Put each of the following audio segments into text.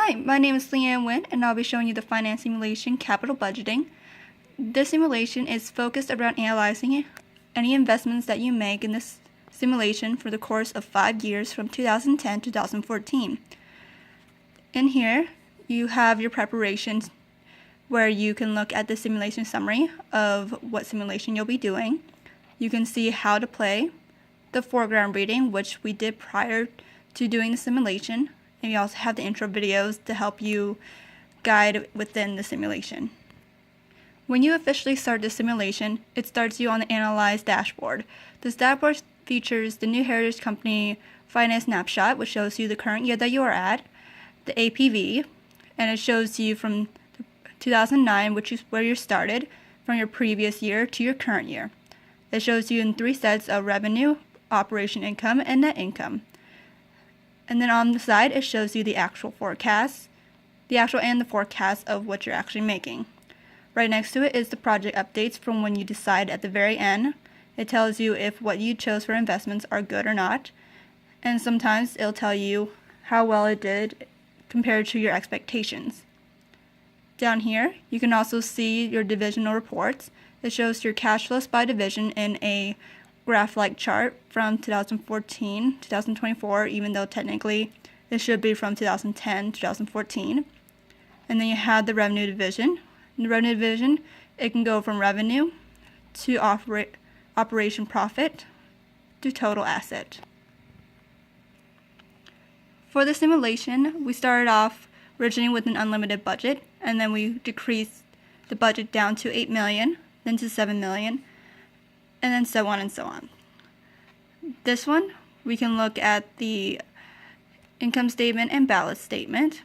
Hi, my name is Leanne Nguyen, and I'll be showing you the finance simulation capital budgeting. This simulation is focused around analyzing any investments that you make in this simulation for the course of 5 years from 2010 to 2014. In here, you have your preparations where you can look at the simulation summary of what simulation you'll be doing. You can see how to play, the foreground reading, which we did prior to doing the simulation, and we also have the intro videos to help you guide within the simulation. When you officially start the simulation, it starts you on the Analyze dashboard. This dashboard features the New Heritage Company Finance Snapshot, which shows you the current year that you are at, the APV, and it shows you from 2009, which is where you started, from your previous year to your current year. It shows you in 3 sets of revenue, operation income, and net income. And then on the side, it shows you the actual forecast, the actual and the forecast of what you're actually making. Right next to it is the project updates from when you decide at the very end. It tells you if what you chose for investments are good or not. And sometimes it'll tell you how well it did compared to your expectations. Down here, you can also see your divisional reports. It shows your cash flows by division in a graph-like chart from 2014 to 2024, even though technically it should be from 2010 to 2014. And then you have the revenue division. In the revenue division, it can go from revenue to operation profit to total asset. For the simulation, we started off originally with an unlimited budget, and then we decreased the budget down to $8 million, then to $7 million, and then so on and so on. This one, we can look at the income statement and balance statement.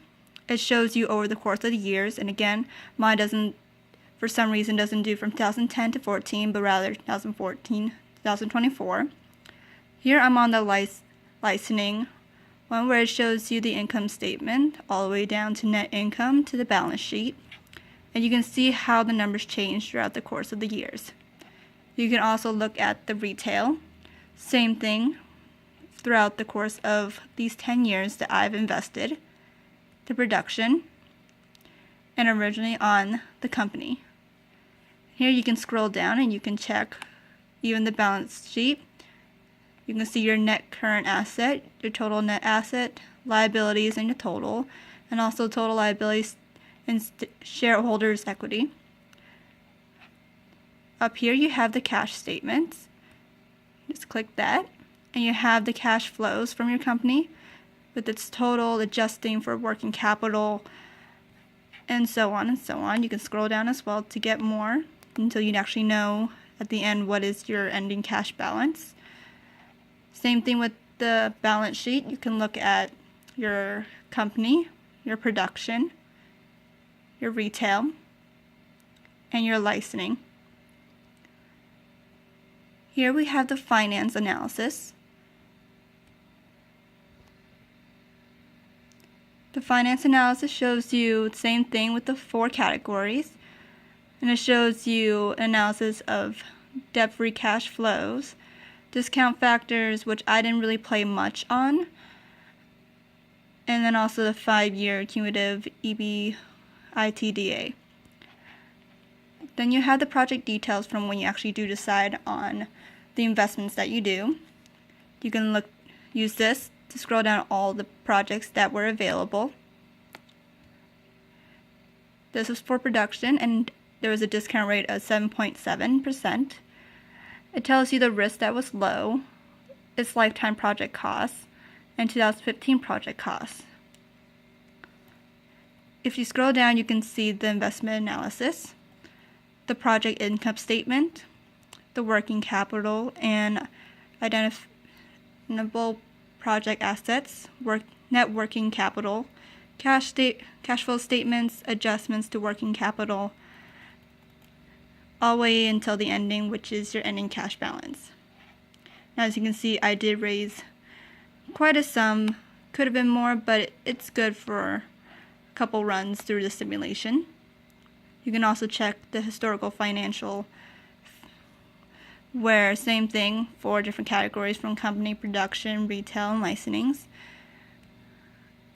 It shows you over the course of the years, and again, mine doesn't, for some reason, doesn't do from 2010 to 14, but rather 2014 to 2024. Here I'm on the licensing one where it shows you the income statement all the way down to net income to the balance sheet, and you can see how the numbers change throughout the course of the years. You can also look at the retail, same thing throughout the course of these 10 years that I've invested, the production, and originally on the company. Here you can scroll down and you can check even the balance sheet. You can see your net current asset, your total net asset, liabilities, and your total, and also total liabilities and shareholders' equity. Up here you have the cash statements. Just click that, and you have the cash flows from your company with its total, adjusting for working capital, and so on and so on. You can scroll down as well to get more until you actually know at the end what is your ending cash balance. Same thing with the balance sheet. You can look at your company, your production, your retail, and your licensing. Here we have the finance analysis. The finance analysis shows you the same thing with the 4 categories, and it shows you an analysis of debt-free cash flows, discount factors, which I didn't really play much on, and then also the 5-year cumulative EBITDA. Then you have the project details from when you actually do decide on the investments that you do. You can use this to scroll down all the projects that were available. This was for production, and there was a discount rate of 7.7%. It tells you the risk that was low, its lifetime project costs, and 2015 project costs. If you scroll down, you can see the investment analysis, the project income statement, the working capital and identifiable project assets, net working capital, cash flow statements, adjustments to working capital, all the way until the ending, which is your ending cash balance. Now, as you can see, I did raise quite a sum. Could have been more, but it's good for a couple runs through the simulation. You can also check the historical financial, where same thing for different categories from company, production, retail, and licensings.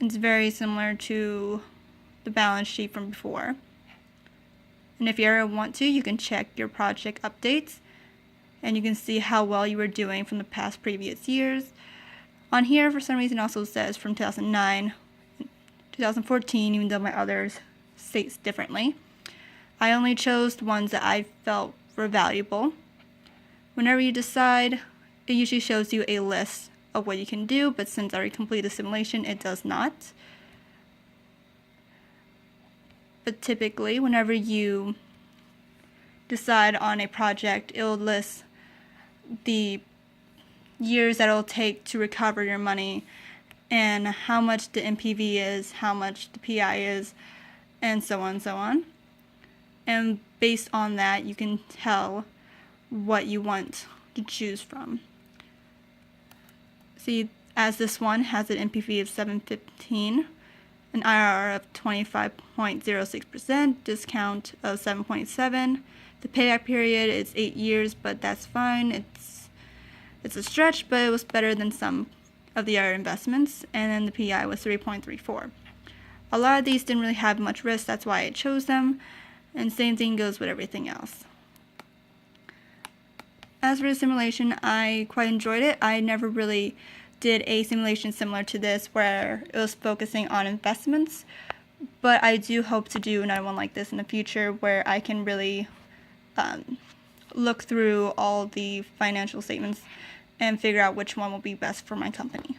It's very similar to the balance sheet from before. And if you ever want to, you can check your project updates and you can see how well you were doing from the previous years. On here, for some reason, it also says from 2009, 2014, even though my others states differently. I only chose the ones that I felt were valuable. Whenever you decide, it usually shows you a list of what you can do, but since I already completed the simulation, it does not. But typically, whenever you decide on a project, it will list the years that it will take to recover your money and how much the NPV is, how much the PI is, and so on and so on. And based on that, you can tell what you want to choose from. See, as this one has an NPV of 715, an IRR of 25.06%, discount of 7.7. The payback period is 8 years, but that's fine. It's a stretch, but it was better than some of the other investments. And then the PI was 3.34. A lot of these didn't really have much risk, that's why I chose them. And same thing goes with everything else. As for the simulation, I quite enjoyed it. I never really did a simulation similar to this where it was focusing on investments, but I do hope to do another one like this in the future where I can really look through all the financial statements and figure out which one will be best for my company.